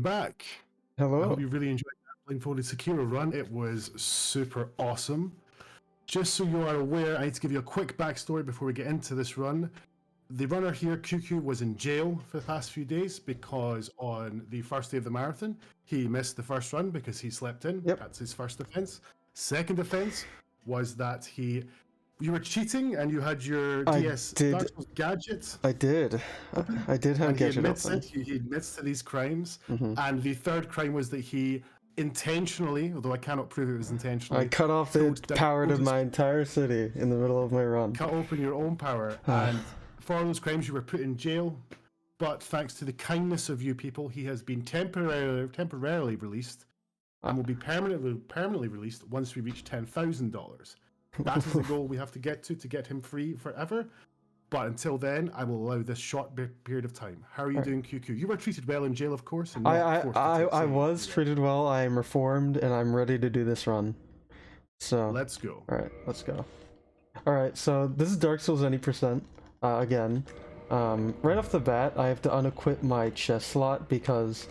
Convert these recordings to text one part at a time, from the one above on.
back. I Hello. hope you really enjoyed that blindfolded Sekiro run. It was super awesome. Just so you are aware, I need to give you a quick backstory before we get into this run. The runner here, QueueKyoo, was in jail for the past few days because on the first day of the marathon, he missed the first run because he slept in. Yep. That's his first offense. Second offense was that you were cheating and you had your DS Dark Souls gadget. I did. I did have And he gadget admits open. it. He admits to these crimes. Mhm. And the third crime was that he intentionally, although I cannot prove it was intentionally, I cut off the power to my entire city in the middle of my run. Cut open your own power. And for those crimes, you were put in jail. But thanks to the kindness of you people, he has been temporarily released and will be permanently released once we reach $10,000. That is the goal we have to get him free forever. But until then, I will allow this short period of time. How are you doing, QueueKyoo? You were treated well in jail, of course. And I was treated well. I am reformed, and I'm ready to do this run. So let's go. All right, let's go. All right, so this is Dark Souls any % again. Right off the bat, I have to unequip my chest slot because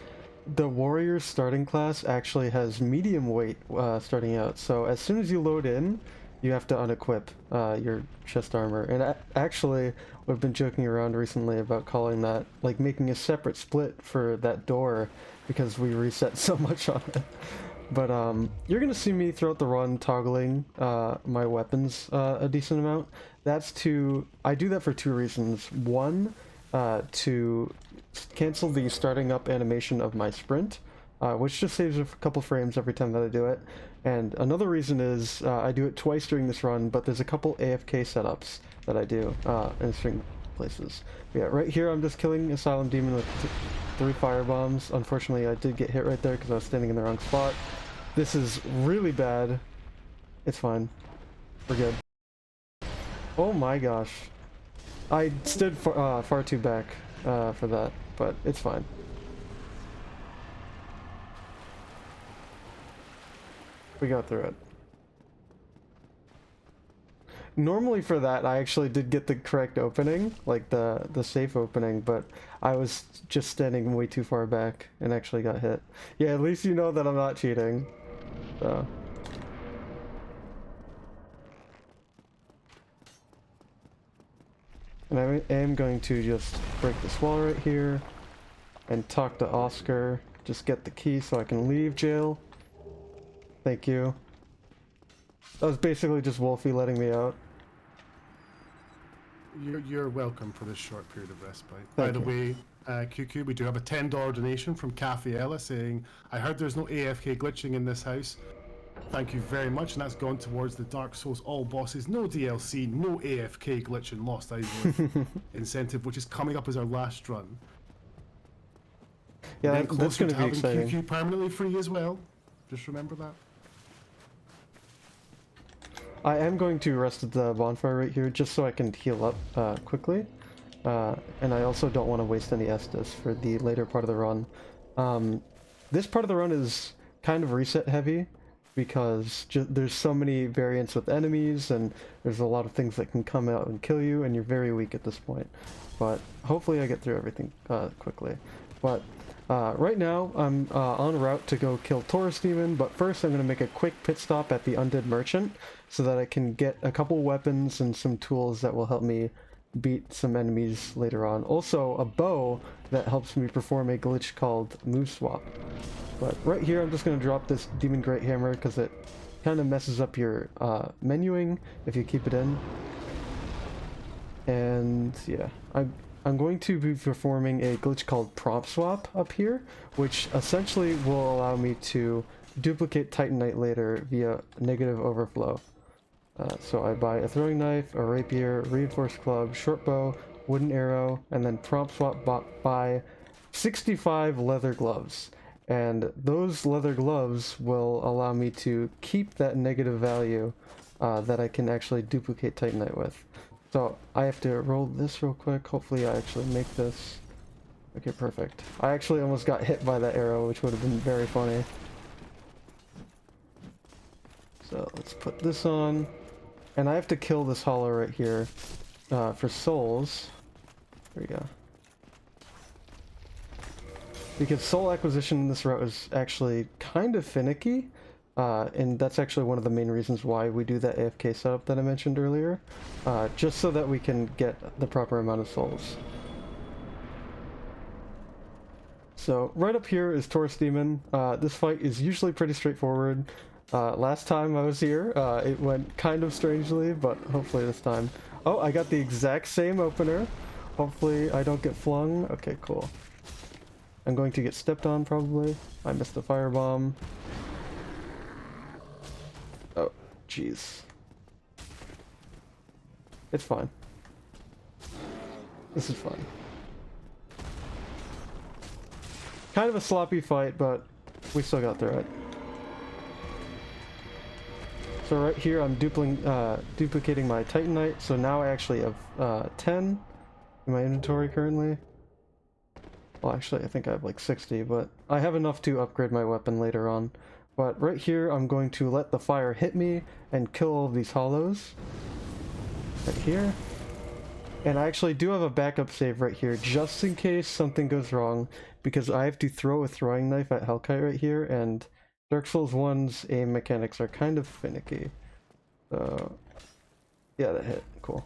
the warrior starting class actually has medium weight starting out. So as soon as you load in, you have to unequip your chest armor. And actually, we've been joking around recently about calling that, like, making a separate split for that door because we reset so much on it. But you're gonna see me throughout the run toggling my weapons a decent amount. I do that for two reasons. One, to cancel the starting up animation of my sprint, which just saves a couple frames every time that I do it. And another reason is I do it twice during this run, but there's a couple AFK setups that I do in certain places. Yeah, right here I'm just killing Asylum Demon with 3 firebombs. Unfortunately, I did get hit right there because I was standing in the wrong spot. This is really bad. It's fine. We're good. Oh my gosh. I stood far too back for that, but it's fine. We got through it. Normally for that, I actually did get the correct opening, like the safe opening, but I was just standing way too far back and actually got hit. Yeah, at least you know that I'm not cheating. So. And I am going to just break this wall right here and talk to Oscar. Just get the key so I can leave jail. Thank you. That was basically just Wolfie letting me out. You're welcome for this short period of respite. Thank By the you. way, QueueKyoo, we do have a $10 donation from Cafiella saying, I heard there's no AFK glitching in this house. Thank you very much, and that's gone towards the Dark Souls all bosses. No DLC, no AFK glitching Lost Island incentive, which is coming up as our last run. Yeah, that's going to be exciting. QueueKyoo permanently free as well. Just remember that. I am going to rest at the bonfire right here just so I can heal up quickly. And I also don't want to waste any Estus for the later part of the run. This part of the run is kind of reset heavy because there's so many variants with enemies and there's a lot of things that can come out and kill you and you're very weak at this point. But hopefully I get through everything quickly. But right now I'm en route to go kill Taurus Demon, but first I'm going to make a quick pit stop at the Undead Merchant so that I can get a couple weapons and some tools that will help me beat some enemies later on. Also a bow that helps me perform a glitch called Move Swap. But right here I'm just going to drop this Demon Great Hammer because it kind of messes up your menuing if you keep it in. And yeah, I'm going to be performing a glitch called Prompt Swap up here, which essentially will allow me to duplicate Titanite later via negative overflow. So I buy a throwing knife, a rapier, reinforced club, short bow, wooden arrow, and then prompt swap buy 65 leather gloves. And those leather gloves will allow me to keep that negative value that I can actually duplicate Titanite with. So I have to roll this real quick. Hopefully I actually make this. Okay, perfect. I actually almost got hit by that arrow, which would have been very funny. So let's put this on. And I have to kill this hollow right here for souls. There we go. because soul acquisition in this route is actually kind of finicky, and that's actually one of the main reasons why we do that AFK setup that I mentioned earlier, just so that we can get the proper amount of souls. So right up here is Taurus Demon. This fight is usually pretty straightforward. Last time I was here, it went kind of strangely, but hopefully this time. Oh, I got the exact same opener. Hopefully I don't get flung. Okay, cool. I'm going to get stepped on probably. I missed the firebomb. Oh, jeez. It's fine. This is fine. Kind of a sloppy fight, but we still got through it. So right here I'm duplicating my Titanite, so now I actually have 10 in my inventory currently. Well, actually I think I have like 60, but I have enough to upgrade my weapon later on. But right here I'm going to let the fire hit me and kill all of these hollows. Right here. And I actually do have a backup save right here, just in case something goes wrong, because I have to throw a throwing knife at Hellkite right here, and Dark Souls 1's aim mechanics are kind of finicky. So, yeah, that hit. Cool.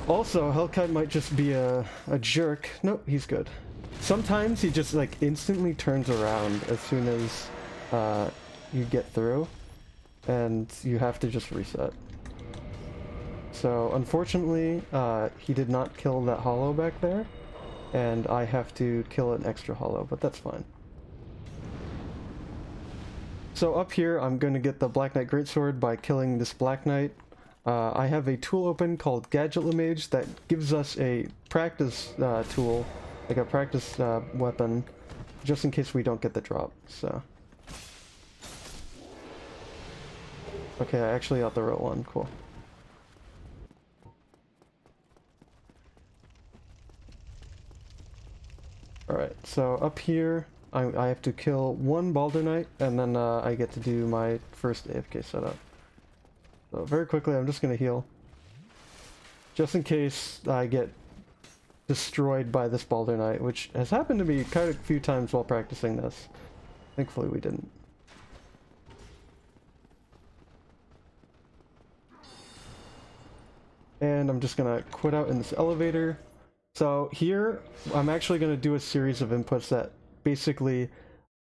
Also, Hellkite might just be a jerk. Nope, he's good. Sometimes he just, like, instantly turns around as soon as you get through, and you have to just reset. So, unfortunately, he did not kill that hollow back there, and I have to kill an extra hollow, but that's fine. So up here, I'm going to get the Black Knight Greatsword by killing this Black Knight. I have a tool open called Gadget Limage that gives us a practice tool, like a practice weapon, just in case we don't get the drop, so. Okay, I actually got the right one, cool. Alright, so up here, I have to kill one Balder Knight, and then I get to do my first AFK setup. So very quickly, I'm just going to heal. Just in case I get destroyed by this Balder Knight, which has happened to me quite a few times while practicing this. Thankfully we didn't. And I'm just going to quit out in this elevator. So here, I'm actually going to do a series of inputs that basically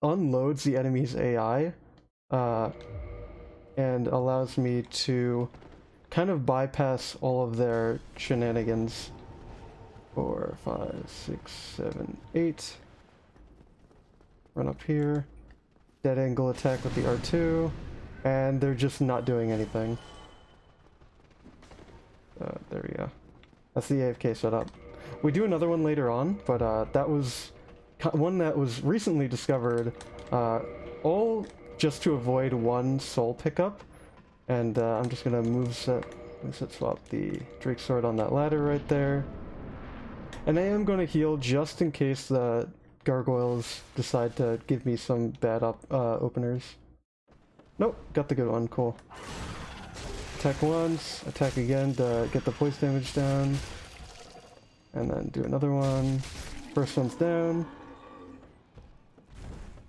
unloads the enemy's AI and allows me to kind of bypass all of their shenanigans. 4, 5, 6, 7, 8. Run up here. Dead angle attack with the R2. And they're just not doing anything. There we go. That's the AFK setup. We do another one later on, but that was one that was recently discovered, all just to avoid one soul pickup. And I'm just gonna moveset swap the Drake Sword on that ladder right there. And I am gonna heal just in case the gargoyles decide to give me some bad openers. Nope, got the good one, cool. Attack once, attack again to get the poise damage down. And then do another one. First one's down.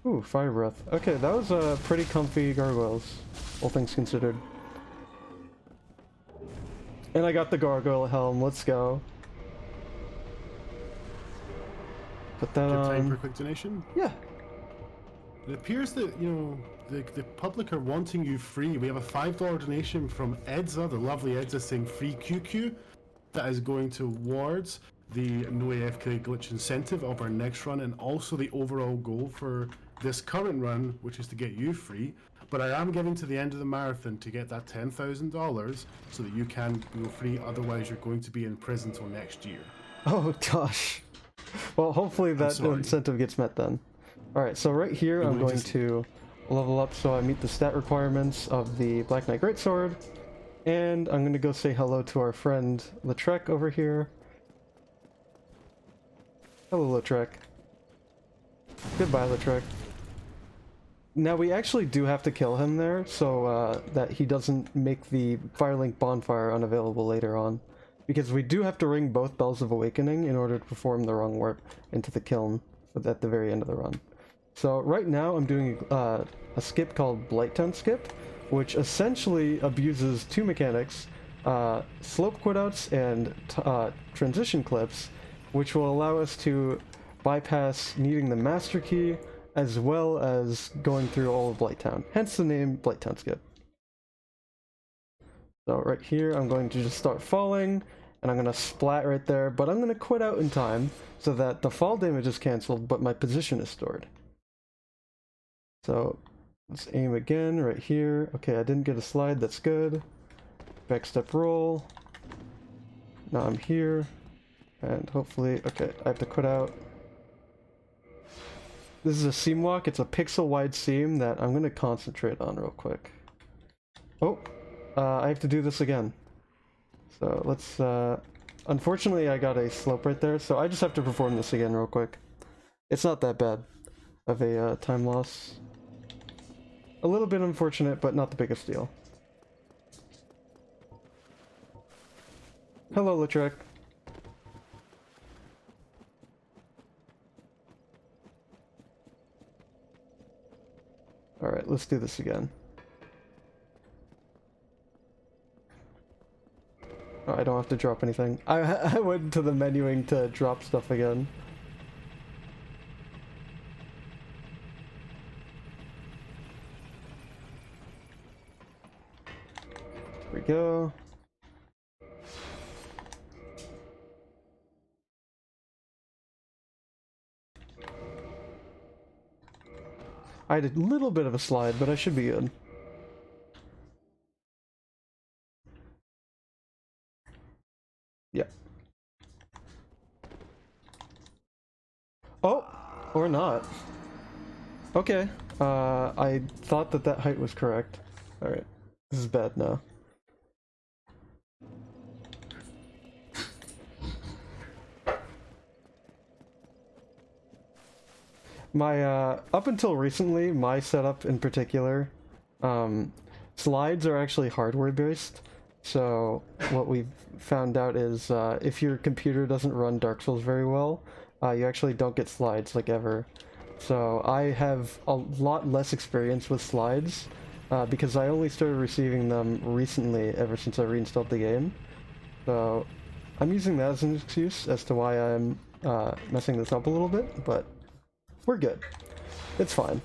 Ooh, fire breath. Okay, that was pretty comfy gargoyles, all things considered. And I got the gargoyle helm, let's go. Put that on. Time for a quick donation? Yeah. It appears that, you know, the public are wanting you free. We have a $5 donation from Edza, the lovely Edza, saying free QueueKyoo. That is going towards the no AFK glitch incentive of our next run, and also the overall goal for this current run, which is to get you free. But I am getting to the end of the marathon to get that $10,000 so that you can go free, otherwise you're going to be in prison till next year. Oh gosh. Well, hopefully that incentive gets met then. Alright, so right here I'm going to level up so I meet the stat requirements of the Black Knight Greatsword. And I'm going to go say hello to our friend Lautrec over here. Hello, Lautrec. Goodbye, Lautrec. Now we actually do have to kill him there, so that he doesn't make the Firelink bonfire unavailable later on. Because we do have to ring both Bells of Awakening in order to perform the wrong warp into the kiln. at the very end of the run. So right now I'm doing a skip called Blighttown Skip, which essentially abuses two mechanics, slope quitouts and transition clips, which will allow us to bypass needing the master key as well as going through all of Blighttown, hence the name Blighttown Skip. So right here I'm going to just start falling, and I'm going to splat right there, but I'm going to quit out in time so that the fall damage is cancelled but my position is stored. So let's aim again right here. Okay, I didn't get a slide, that's good. Backstep roll. Now I'm here, and hopefully, okay, I have to quit out. This is a seam walk, it's a pixel wide seam that I'm going to concentrate on real quick. Oh, I have to do this again. So let's, unfortunately I got a slope right there, so I just have to perform this again real quick. It's not that bad of a time loss. A little bit unfortunate, but not the biggest deal. Hello, Lautrec. Alright, let's do this again. Oh, I don't have to drop anything. I went to the menuing to drop stuff again. There we go. I had a little bit of a slide, but I should be good. Yeah. Oh! Or not. Okay. I thought that that height was correct. Alright. This is bad now. My, up until recently, my setup in particular, slides are actually hardware based. So what we've found out is, if your computer doesn't run Dark Souls very well, you actually don't get slides, like, ever. So I have a lot less experience with slides, because I only started receiving them recently, ever since I reinstalled the game. So I'm using that as an excuse as to why I'm, messing this up a little bit, but we're good. It's fine.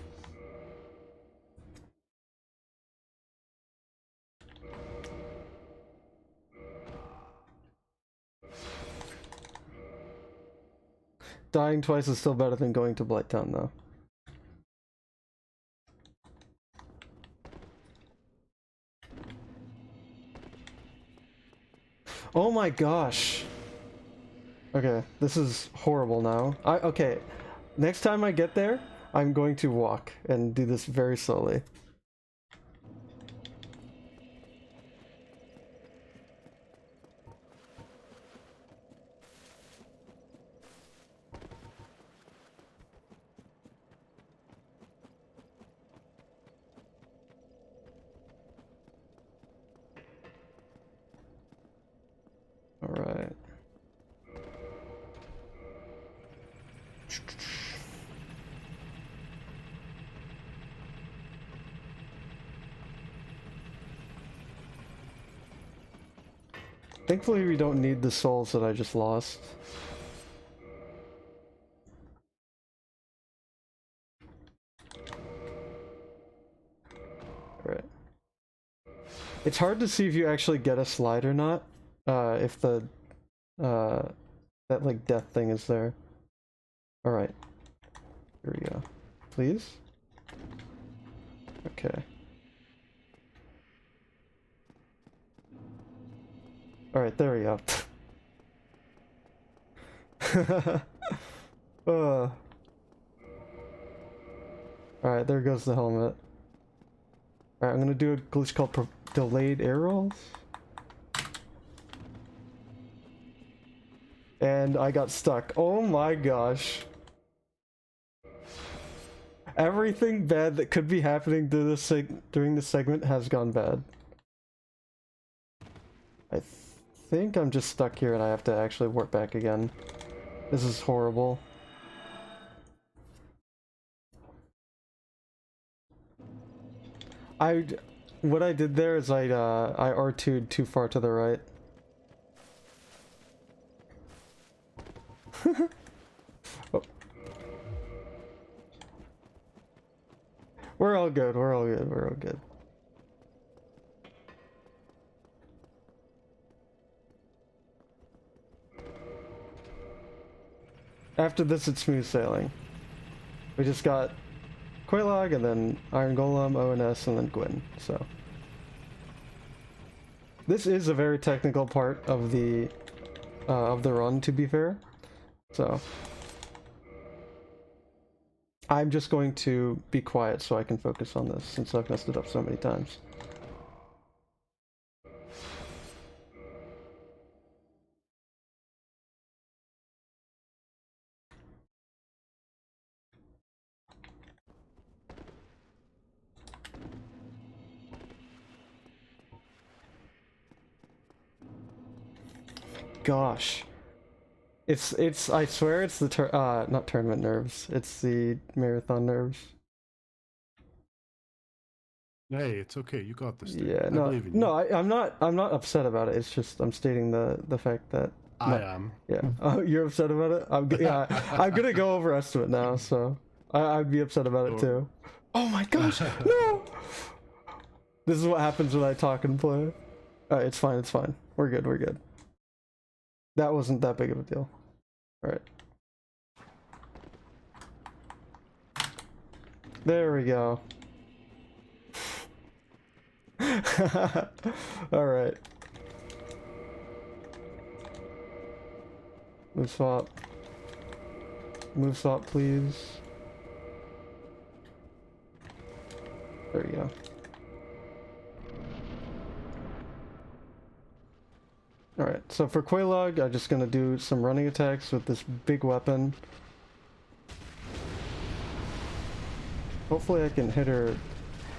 Dying twice is still better than going to Blighttown, though. Oh my gosh! Okay, this is horrible now. Okay, next time I get there, I'm going to walk and do this very slowly. Alright. Thankfully we don't need the souls that I just lost. Alright. It's hard to see if you actually get a slide or not, if the, that, like, death thing is there. Alright. Here we go. Please? Okay. Alright, there we go. Alright, there goes the helmet. Alright, I'm gonna do a glitch called delayed air rolls. And I got stuck. Oh my gosh. Everything bad that could be happening during this segment has gone bad. I think I'm just stuck here and I have to actually warp back again. This is horrible. What I did there is I R2'd too far to the right. Oh. We're all good, we're all good, we're all good. After this, it's smooth sailing. We just got QueueKyoo and then Iron Golem, ONS, and then Gwyn, so. This is a very technical part of the run, to be fair. So. I'm just going to be quiet so I can focus on this, since I've messed it up so many times. Gosh. It's I swear it's the not tournament nerves. It's the marathon nerves. Hey, it's okay. You got this. Yeah, I no, believe in you. no, I'm not upset about it. It's just I'm stating the fact that I am. Yeah. Oh, you're upset about it? I'm gonna go overestimate now, so I'd be upset about it too. Oh my gosh, no! This is what happens when I talk and play. Alright, it's fine, it's fine. We're good, we're good. That wasn't that big of a deal. Alright. There we go. Alright. Move swap. Move swap, please. There we go. Alright, so for QueueKyoo, I'm just gonna do some running attacks with this big weapon. Hopefully I can hit her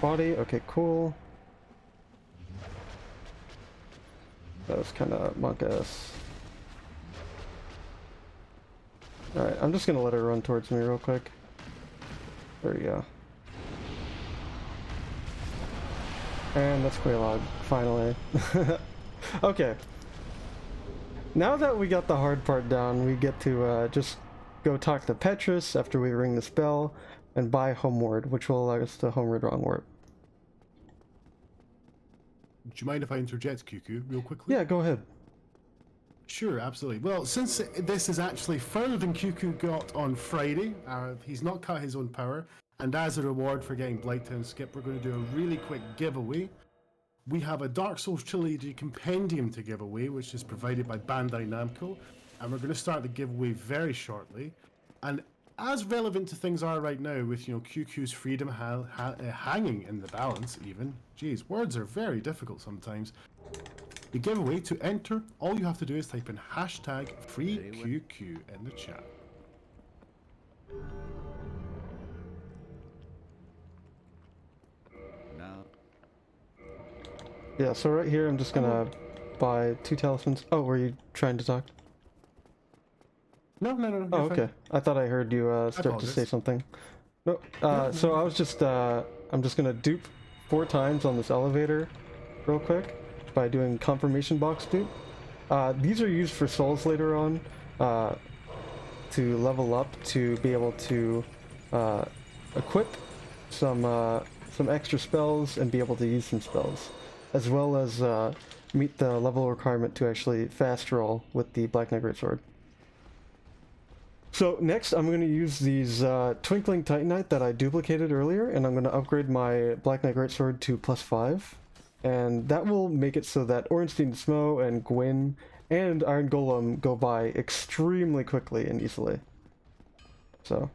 body. Okay, cool. That was kind of monk-ass. Alright, I'm just gonna let her run towards me real quick. There we go. And that's QueueKyoo, finally. Okay. Now that we got the hard part down, we get to just go talk to Petrus after we ring this bell and buy Homeward, which will allow us to Homeward Wrong Warp. Do you mind if I interject, QueueKyoo, real quickly? Yeah, go ahead. Sure, absolutely. Well, since this is actually further than QueueKyoo got on Friday, he's not cut his own power, and as a reward for getting Blighttown Skip, we're going to do a really quick giveaway. We have a Dark Souls Trilogy Compendium to give away, which is provided by Bandai Namco, and we're going to start the giveaway very shortly. And as relevant to things are right now, with QQ's freedom hanging in the balance, even. Jeez, words are very difficult sometimes. The giveaway, to enter, all you have to do is type in hashtag #FreeQueueKyoo in the chat. Now. Yeah, so right here I'm just gonna buy 2 talismans. Oh, were you trying to talk? No. Oh, okay. I thought I heard you start to say something. No, so I was just, I'm just gonna dupe 4 times on this elevator real quick by doing confirmation box dupe. These are used for souls later on to level up, to be able to equip some extra spells and be able to use some spells, as well as meet the level requirement to actually fast roll with the Black Knight Greatsword. So next I'm going to use these Twinkling Titanite that I duplicated earlier, and I'm going to upgrade my Black Knight Greatsword to +5. And that will make it so that Ornstein Smo and Gwyn and Iron Golem go by extremely quickly and easily. So,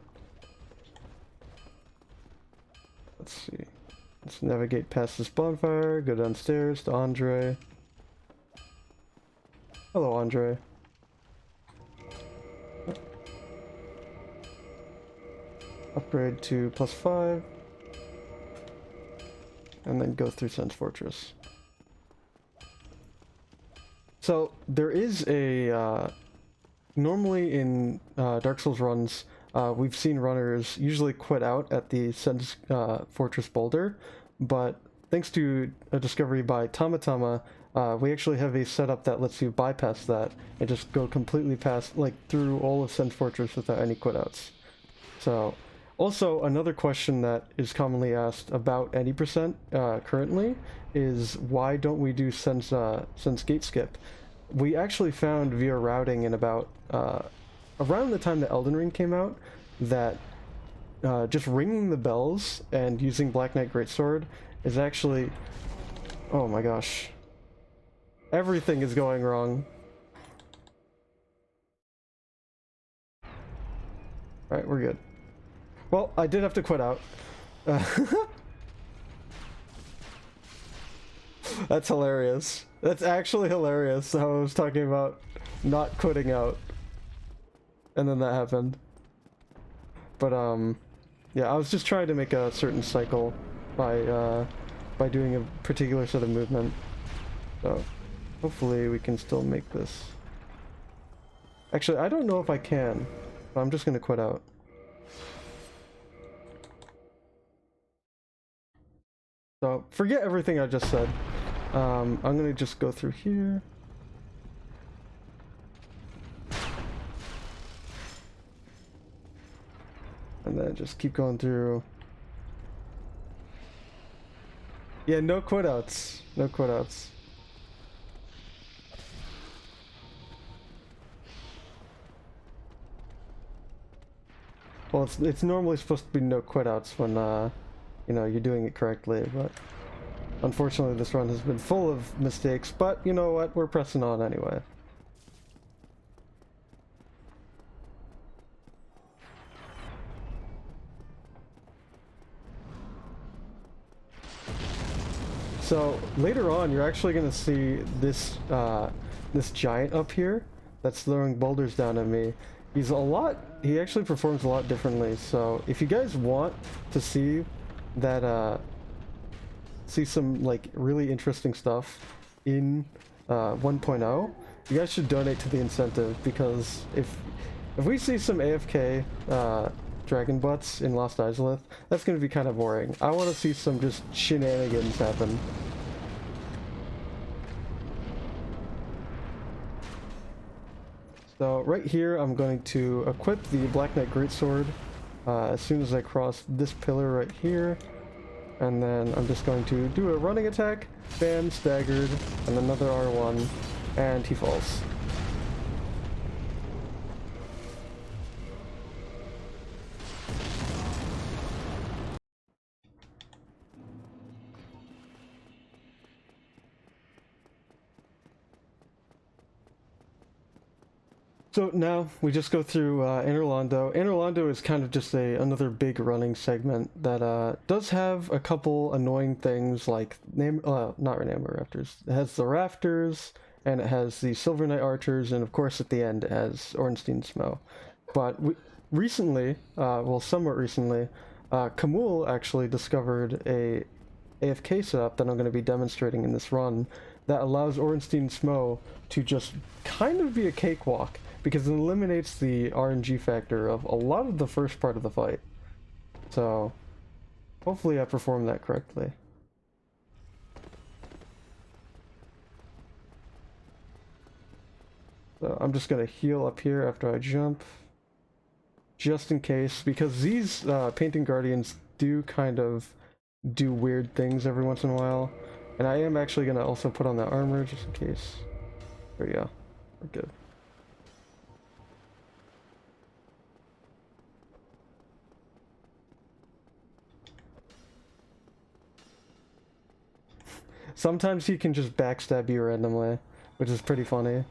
let's see. Let's navigate past this bonfire, go downstairs to Andre. Hello, Andre. Upgrade to +5. And then go through Sen's Fortress. So there is a normally in Dark Souls runs, we've seen runners usually quit out at the Sen's Fortress boulder, but thanks to a discovery by Tamatama, we actually have a setup that lets you bypass that and just go completely past, like, through all of Sen's Fortress without any quitouts. So, also, another question that is commonly asked about any percent currently is why don't we do Sen's gate skip? We actually found via routing in about around the time that Elden Ring came out that just ringing the bells and using Black Knight Greatsword is actually... Oh my gosh. Everything is going wrong. Alright, we're good. Well, I did have to quit out. That's hilarious. That's actually hilarious how I was talking about not quitting out. And then that happened. But, yeah, I was just trying to make a certain cycle by doing a particular set of movement. So, hopefully we can still make this. Actually, I don't know if I can, but I'm just gonna quit out. So, forget everything I just said. I'm gonna just go through here. And then just keep going through. Yeah, no quitouts. No quitouts. Well, it's normally supposed to be no quitouts when, you know, you're doing it correctly, but unfortunately this run has been full of mistakes, but you know what? We're pressing on anyway. So later on, you're actually going to see this this giant up here that's throwing boulders down at me. He actually performs a lot differently. So if you guys want to see that, see some like really interesting stuff in 1.0, you guys should donate to the incentive, because if we see some AFK dragon butts in Lost Izalith, that's going to be kind of boring. I want to see some just shenanigans happen. So right here I'm going to equip the Black Knight Greatsword as soon as I cross this pillar right here, and then I'm just going to do a running attack, bam, staggered, and another R1, and he falls. So now we just go through Interlando. Interlando is kind of just another big running segment that does have a couple annoying things like not Namor Rafters. It has the Rafters, and it has the Silver Knight Archers, and of course at the end it has Ornstein Smough. But recently, well, somewhat recently, Kamul actually discovered a AFK setup that I'm going to be demonstrating in this run that allows Ornstein Smough to just kind of be a cakewalk, because it eliminates the RNG factor of a lot of the first part of the fight. So, hopefully I performed that correctly. So I'm just gonna heal up here after I jump, just in case, because these Painting Guardians do kind of do weird things every once in a while. And I am actually gonna also put on that armor just in case. There we go. We're good. Sometimes he can just backstab you randomly, which is pretty funny.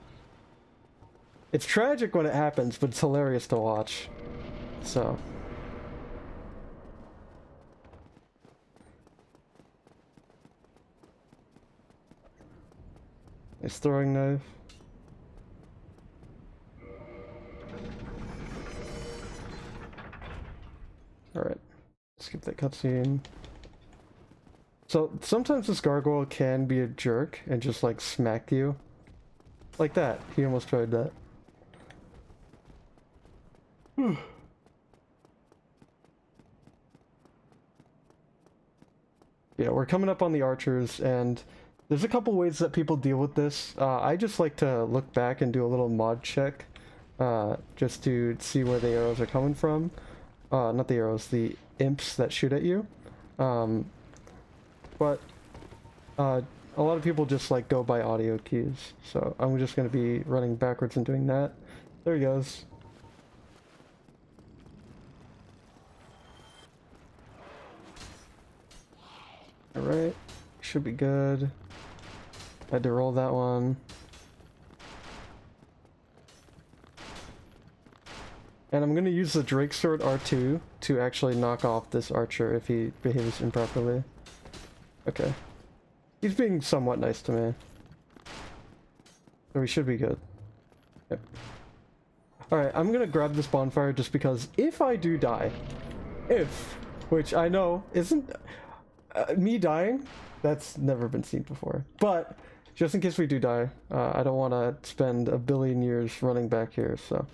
It's tragic when it happens, but it's hilarious to watch. So. Nice throwing knife. Alright. Skip that cutscene. So, sometimes this gargoyle can be a jerk and just, like, smack you. Like that. He almost tried that. Yeah, yeah, we're coming up on the archers, and there's a couple ways that people deal with this. I just like to look back and do a little mod check, just to see where the arrows are coming from. Not the arrows, the imps that shoot at you. But a lot of people just like go by audio cues, so I'm just going to be running backwards and doing that. There he goes. Alright, should be good. Had to roll that one. And I'm going to use the Drake Sword R2 to actually knock off this archer if he behaves improperly. Okay. He's being somewhat nice to me. So we should be good. Yep. Alright, I'm going to grab this bonfire just because if I do die, which I know isn't me dying, that's never been seen before. But just in case we do die, I don't want to spend a billion years running back here, so.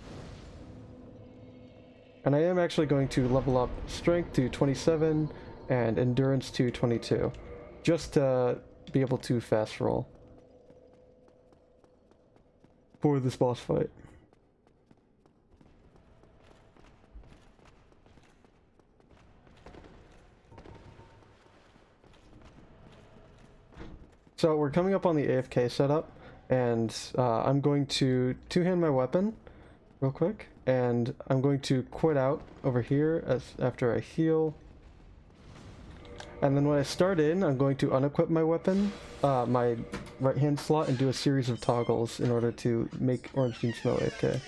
And I am actually going to level up strength to 27 and endurance to 22, just to be able to fast roll for this boss fight. So we're coming up on the AFK setup, and I'm going to two-hand my weapon real quick, and I'm going to quit out over here after I heal. And then when I start in, I'm going to unequip my weapon, my right-hand slot, and do a series of toggles in order to make Orange Team Snow AFK.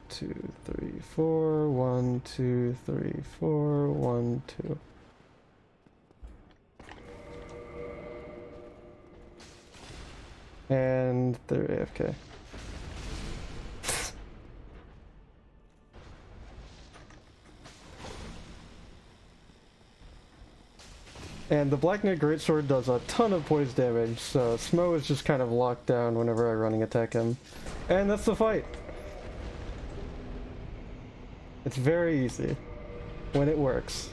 Two, three, four. 1, 2, 3, 4. 1, 2. And they're AFK. And the Black Knight Greatsword does a ton of poise damage, so Smo is just kind of locked down whenever I running attack him. And that's the fight! It's very easy. When it works.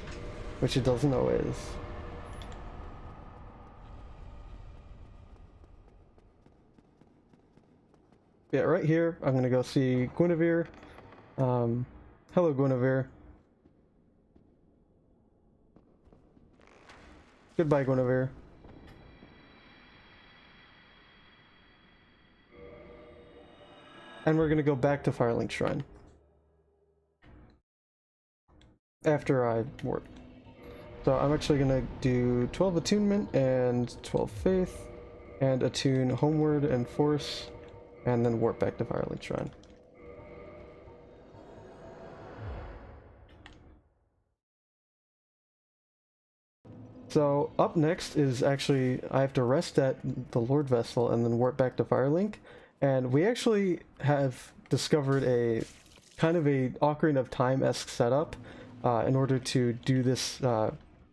Which it doesn't always. Yeah, right here, I'm gonna go see Guinevere. Hello, Guinevere. Goodbye, Guinevere. And we're gonna go back to Firelink Shrine. After I warp. So I'm actually gonna do 12 attunement and 12 faith, and attune homeward and force, and then warp back to Firelink Shrine. So up next is actually, I have to rest at the Lord Vessel and then warp back to Firelink, and we actually have discovered a kind of a Ocarina of Time-esque setup in order to do this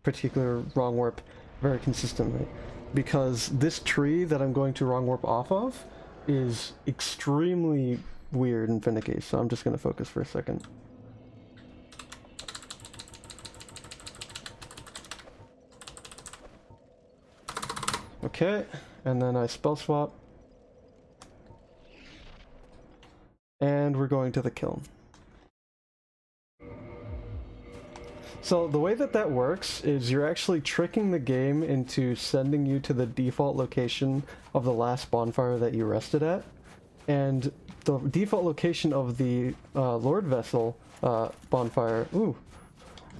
particular wrong warp very consistently, because this tree that I'm going to wrong warp off of is extremely weird and finicky, so I'm just going to focus for a second. Okay, and then I spell swap. And we're going to the kiln. So the way that that works is you're actually tricking the game into sending you to the default location of the last bonfire that you rested at. And the default location of the Lord Vessel bonfire,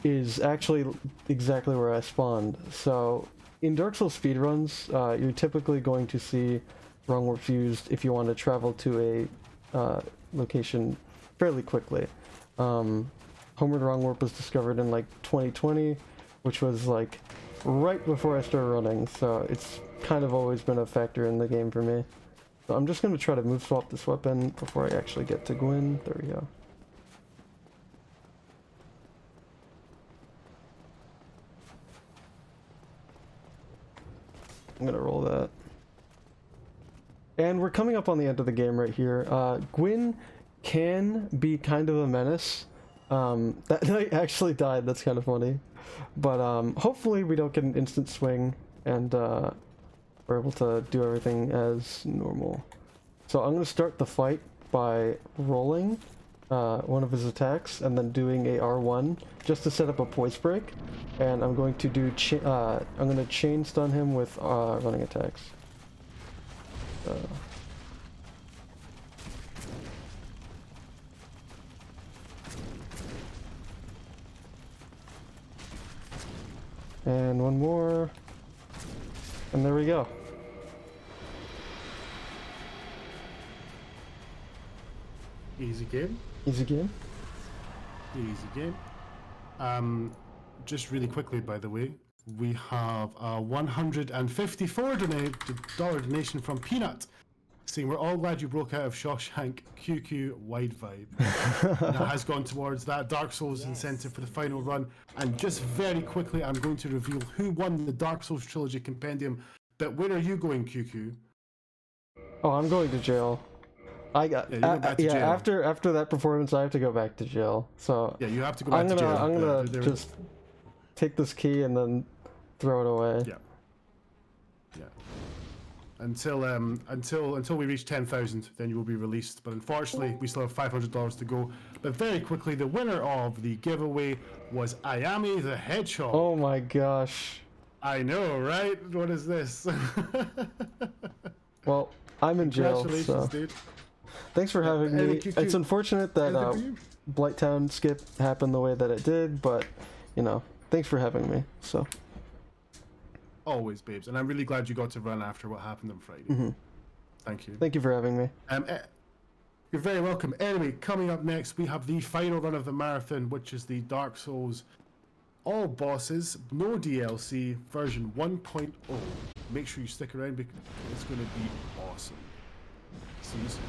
is actually exactly where I spawned. So in Dark Souls speedruns, you're typically going to see wrong warps used if you want to travel to a location fairly quickly. Homeward wrong warp was discovered in like 2020, which was like right before I started running, so it's kind of always been a factor in the game for me. So I'm just going to try to move swap this weapon before I actually get to Gwyn. There we go. I'm going to roll that. And we're coming up on the end of the game right here. Gwyn can be kind of a menace. That knight actually died, that's kind of funny. But hopefully we don't get an instant swing and we're able to do everything as normal. So I'm going to start the fight by rolling one of his attacks and then doing a R1 just to set up a poise break. And I'm going to do I'm going to chain stun him with running attacks. And one more. And there we go. Easy game. Easy game. Easy game. Just really quickly, by the way, we have a $154 donation from Peanut, saying we're all glad you broke out of Shawshank QQ wide vibe. That has gone towards that Dark Souls incentive for the final run. And just very quickly, I'm going to reveal who won the Dark Souls Trilogy Compendium. But where are you going, QQ? Oh, I'm going to jail. I got jail. After that performance, I have to go back to jail. So yeah, you have to go back to jail. I'm gonna just take this key and then throw it away. Yeah. Until we reach 10,000, then you will be released. But unfortunately, we still have $500 to go. But very quickly, the winner of the giveaway was Ayami the Hedgehog. Oh my gosh. I know, right? What is this? Well, I'm in jail, so dude. Thanks for having me. It's unfortunate that Blighttown skip happened the way that it did, but you know, thanks for having me. So always, babes, and I'm really glad you got to run after what happened on Friday. Thank you. Thank you for having me. You're very welcome. Anyway, coming up next, we have the final run of the marathon, which is the Dark Souls all bosses, no DLC, version 1.0. Make sure you stick around because it's going to be awesome. See you soon.